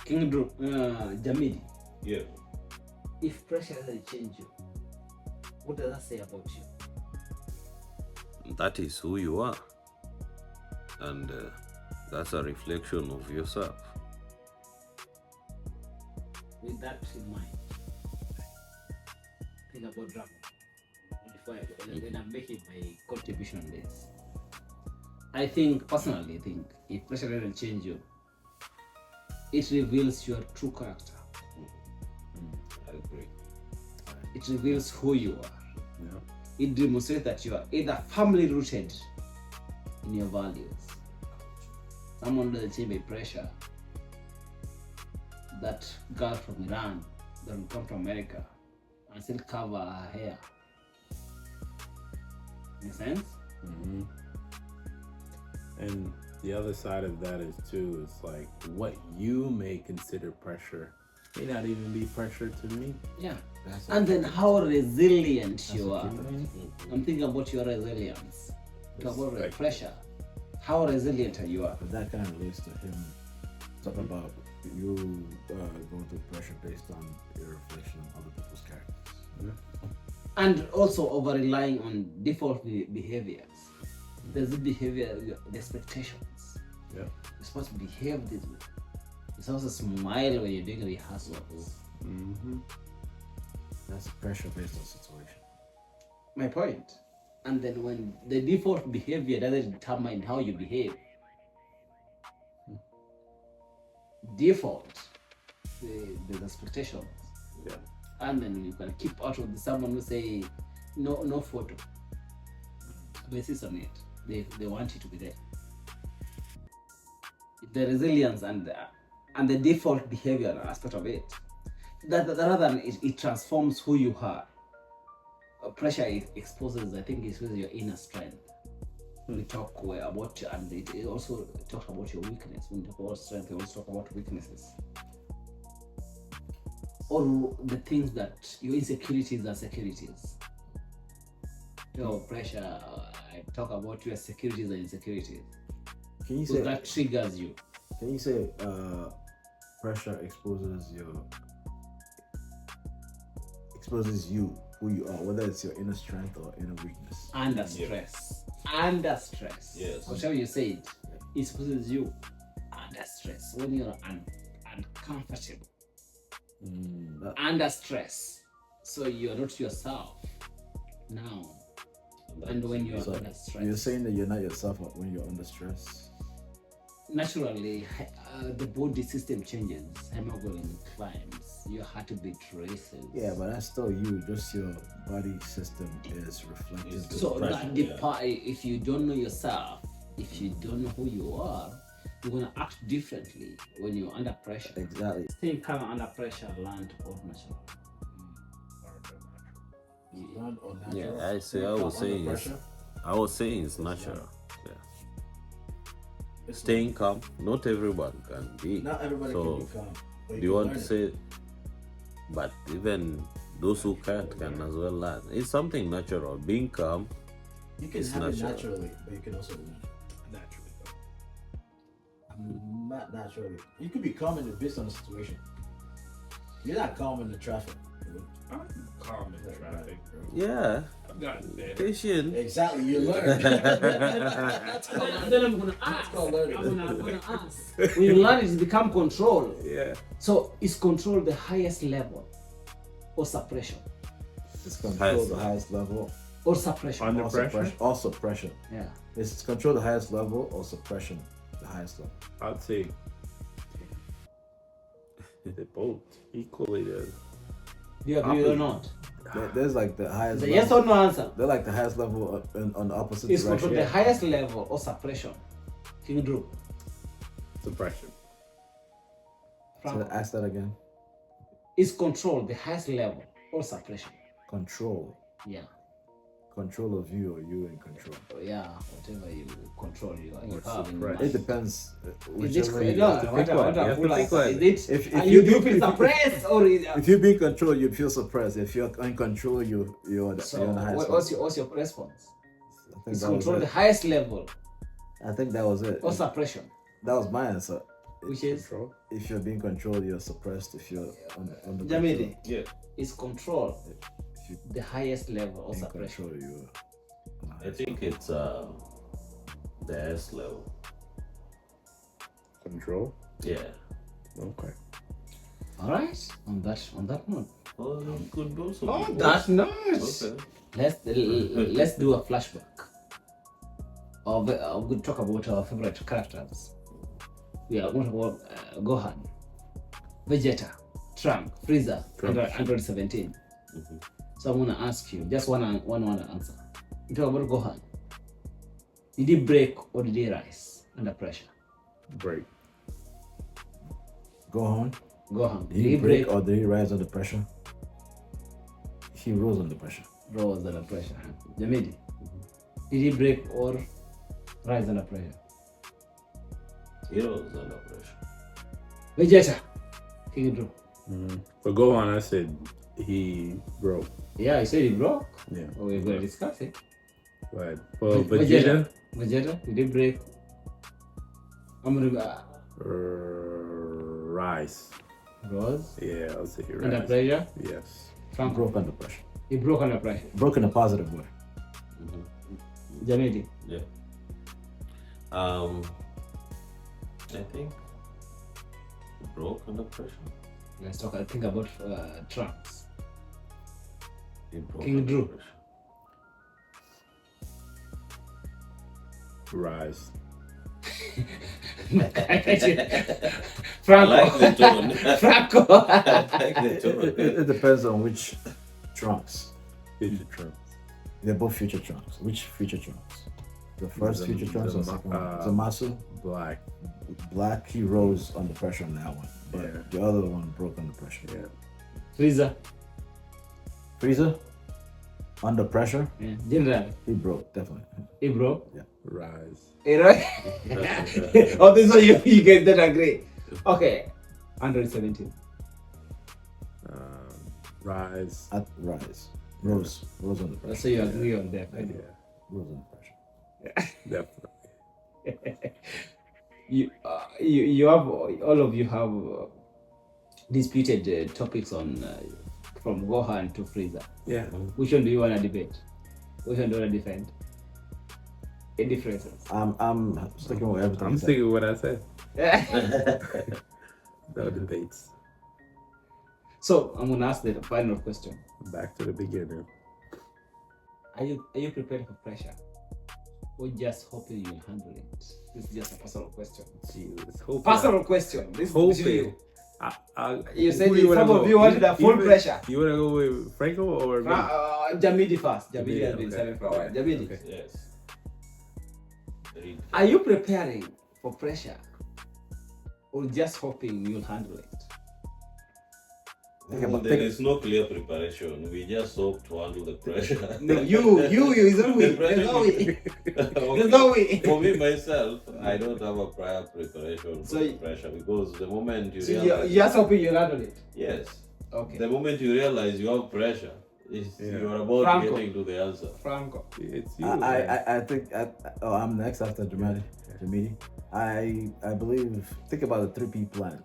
King Drew, Jamidi, Yeah. if pressure doesn't change you, what does that say about you? That is who you are. And that's a reflection of yourself. With that in mind, think about Dragon. When I'm making my contribution on this, I personally think, if pressure doesn't change you, it reveals your true character. I agree. It reveals who you are. Yeah. It demonstrates that you are either firmly rooted in your values. Someone doesn't change by pressure. That girl from Iran that will come to America and still cover her hair. Make sense? Mm-hmm. And the other side of that is too, it's like what you may consider pressure may not even be pressure to me. Yeah. And then how resilient you are. Mm-hmm. I'm thinking about your resilience. Talk about like- pressure. How resilient you are. But that kind of relates to him talking about you going through pressure based on your reflection on other people's characters. And also over relying on default behaviors. There's the behavior, the expectations. Yeah. You're supposed to behave this way. You're supposed to smile when you're doing rehearsals. Mm-hmm. That's pressure based on situation. My point. And then when the default behavior doesn't determine how you behave, default, the expectations. Yeah. And then you can keep out of someone who say no photo. Basis on it. They want you to be there. The resilience and the default behavior aspect of it. That rather than it transforms who you are. Pressure it exposes, I think, your inner strength. We talk about, and it also talks about your weakness. When we talk about strength, we also talk about weaknesses. Or the things that your insecurities are securities. Your pressure, I talk about your securities and insecurities. Can you So say that triggers you. Can you say pressure exposes you who you are, whether it's your inner strength or inner weakness? Under stress. Under stress. Yes. Whatever you say it exposes you under stress. When you're uncomfortable. Under stress. So you're not yourself now. And when you're So under stress. you're saying that you're not yourself when you're under stress. Naturally, the body system changes. Hemoglobin climbs. Your heartbeat races. Yeah, but that's still you. Just your body system is reflecting. So the pressure. that if you don't know yourself, if you don't know who you are, you're gonna act differently when you're under pressure. Exactly. Staying calm under pressure, learned or natural. Yeah, I was saying it's natural. Yeah. Staying calm, not everyone can be. Not everybody So, can be calm. but Do you can want learn to it. say, but even those who can't can as well learn. It's something natural. Being calm, You can it's have it natural. naturally, but you can also learn it naturally. Not naturally. You could be calm in it based on the situation. You're not calm in the traffic. I'm calm in traffic. yeah, Patient. Exactly, you learn. Then I'm gonna ask. called learning. I'm gonna ask. When you learn, it become control. Yeah. So is control the highest level, or suppression, It's control the highest level or suppression? Under or pressure? suppression. Or suppression. Yeah. It's control the highest level or suppression the highest level. I'd say they're both equally there. Do you agree or not? There's like the highest. The level. yes or no answer. They're like the highest level on the opposite Is direction. control the highest level or suppression? King Drew. Suppression. So Franco. ask that again. Is control the highest level or suppression? Control. Yeah. Control of you or you in control. Yeah, whatever you control, you Or have in your suppress. mind. It depends. Is it Whichever you no, have to what pick a- one. what a You have to full pick answer. one. Is it? If Are you you do- feel suppressed or is, If you be in control, you feel suppressed. If you're in control, you're the, so? you're on the highest What's level. your response? I think Is that was control the it. highest level I think that was it. or suppression? That was my answer. Which is Control. If you're being controlled, you're suppressed. If you're on the Jamidi. Yeah. Is control if you're the highest level or in suppression? control, you're. I think it's the S level. Control. Yeah. Okay. All right. On that note. Oh, it could also be On both. that note. Okay. Let's do a flashback. We'll talk about our favorite characters. We are going to talk about Gohan, Vegeta, Trump, Frieza, Android 17. So I'm gonna ask you just one answer. You talk about Gohan. Did he break or did he rise under pressure? Break. Gohan. Gohan. Did he break or did he rise under pressure? He rose under pressure. rose under pressure? Jamidi. Did he break or rise under pressure? He was under pressure. Vegeta. King Drew. For Gohan, I said he broke. Yeah, he said he broke. Yeah. Oh, we're gonna discuss it. But for Vegeta, Vegeta, did he break? I'm gonna rise. Rose Yeah, I'll say rise. under pressure. Yes. He Franco. broke under pressure. He broke under pressure. Broke in a positive way. Jamidi. Yeah. I think he broke under pressure. Let's think about Trunks. He broke King under Drew. pressure. Rise. Franco. I like the tone. Franco. I like the tone. It depends on which trunks. Future Trump. They're both future trunks. Which future trunks? The first future trunks or second one? Zamasu, Black. black, he rose under pressure on that one. But Yeah. the other one broke under pressure. Yeah. Frieza. Frieza, under pressure, Yeah. General. he broke, definitely. He broke. Rise. You know? Oh, this one you guys don't agree. Okay. Android 17. Rise. At rise. Rose under pressure. So you agree on that. Yeah. Rose under pressure. Definitely. You have all of you have disputed topics on from Gohan to Frieza. Yeah. Which one do you want to debate? Which one do you want to defend? Any differences? I'm sticking with everything. I'm you said. sticking with what I said. No debates. So I'm gonna ask the final question. Back to the beginning. Are you prepared for pressure? Or just hoping you'll handle it? This is just a personal question. Jesus. Hoping. Personal question. This is Hoping. you. You said who you wanna some of go? you wanted a full You- pressure. You want to go with Franco or me? Jamidi first. Jamidi has been okay. silent for a while. Jamidi, Okay. Yes. are you preparing for pressure or just hoping you'll handle it? There is no clear preparation. We just hope to handle the pressure. No, you, is not we. There's no way. There's no way. For me myself, I don't have a prior preparation for So the pressure because the moment you So realize, you're just hoping you'll handle it. yes, Okay. the moment you realize you have pressure, Yeah. you are about Franco. getting to the answer. Franco. It's you. I think I'm next after Jamidi. I believe think about the 3P plan.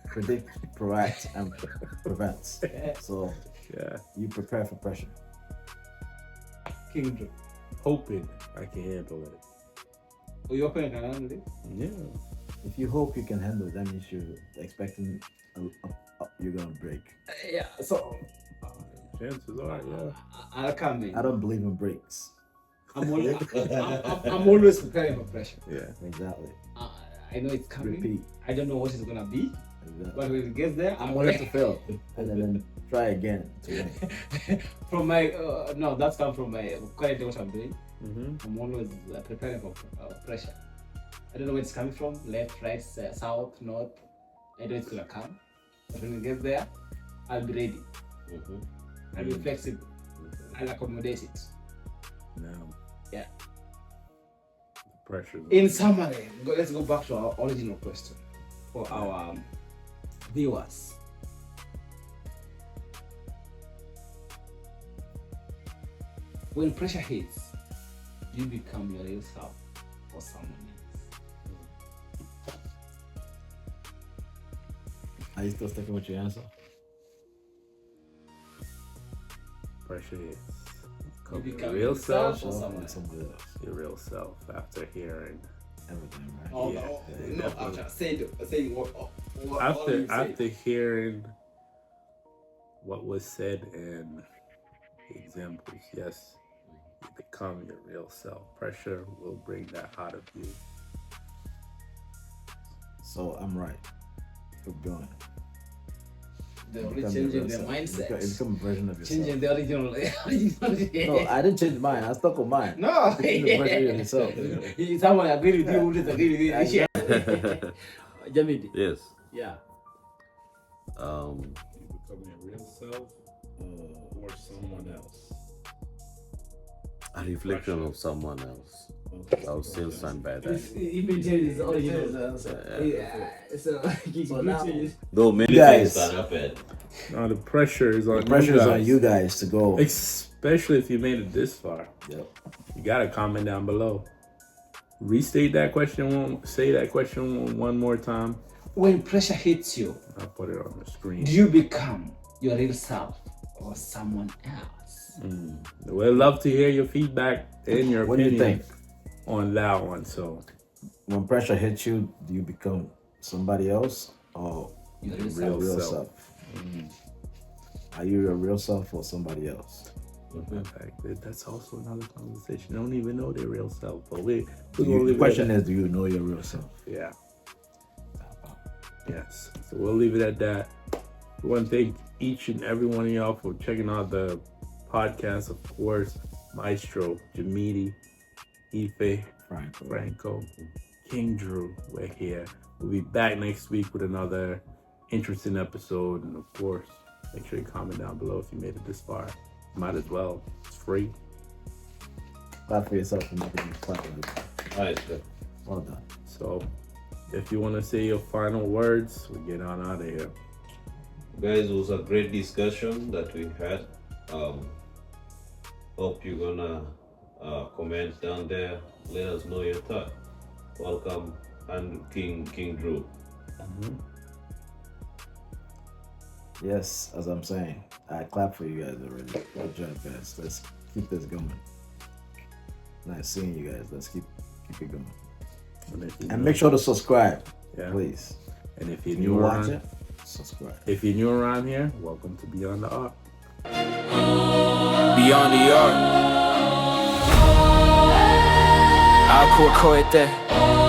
Predict, proact, and prevent. So Yeah. you prepare for pressure. King Drew. Hoping I can handle it. Oh, you open can handle it? Yeah. If you hope you can handle it, that means you're expecting you're gonna break. Yeah, so Chances are, yeah. I'll come in. I don't believe in breaks. I'm always preparing for pressure. Yeah. Exactly. I know it's coming. Repeat. I don't know what it's gonna be, Exactly. but when it gets there, I'm willing to fail and then try again to win. From my no, that's come from my currently what I'm doing. Mm-hmm. I'm always preparing for pressure. I don't know where it's coming from, left, right, south, north. I know it's gonna come, but when it gets there, I'll be ready. I'll be flexible. I'll accommodate it. Now. Yeah. The pressure. In summary, let's go back to our original question for our viewers. When pressure hits, you become your real self or someone else. Are you still sticking with your answer? Pressure hits. You Become become your real self. yourself. Or someone else. Somebody else. Your real self after hearing. Everything, right? Oh, Yeah, no, yeah, no, definitely. after saying what After hearing what was said and examples, yes, you become your real self. Pressure will bring that out of you. So I'm right. Keep going. they're only Become changing your their real self. mindset. It's become a version of yourself. Changing the original. No, I didn't change mine. I stuck with mine. No. Become the version of yourself. Someone agree with you, who disagree with you. Jamidi. Yes. Yeah. You become your real self or someone else. A reflection of someone else. I'll still stand by that. Even changes the original. So now, Though many Guys. things can happen. Now the pressure is on the pressure is you on guys. you guys to go. Especially if you made it this far. Yep. You gotta comment down below. Restate that question. Say that question one more time. When pressure hits you, I'll put it on the screen. do you become your real self or someone else? We'd love to hear your feedback and your What do you opinion think? on that one. So When pressure hits you, do you become somebody else or Your real your self. real self? Are you your real self or somebody else? in fact, that's also another conversation. They don't even know their real self. But we're The gonna leave question it at is, do you know your real self? that. Yeah. Yes. So we'll leave it at that. We want to thank each and every one of y'all for checking out the podcast. Of course, Maestro, Jamidi, Ife, Franco, King Drew, we're here. We'll be back next week with another interesting episode. And of course, make sure you comment down below if you made it this far. Might as well. It's free. Clap for yourself and making you clap. Alright, good. Well done. So if you want to say your final words, we get on out of here. Guys, it was a great discussion that we had. Hope you're gonna comment down there. Let us know your thought. Welcome, and King Drew. Yes, as I'm saying, I clap for you guys already. Good job, guys. Let's keep this going. Nice seeing you guys. Let's keep it going. And make sure to subscribe, please. And if you're If you new watch around, it, subscribe. if you're new around here, welcome to Beyond the Arc. Beyond the Arc. I'll quote it there.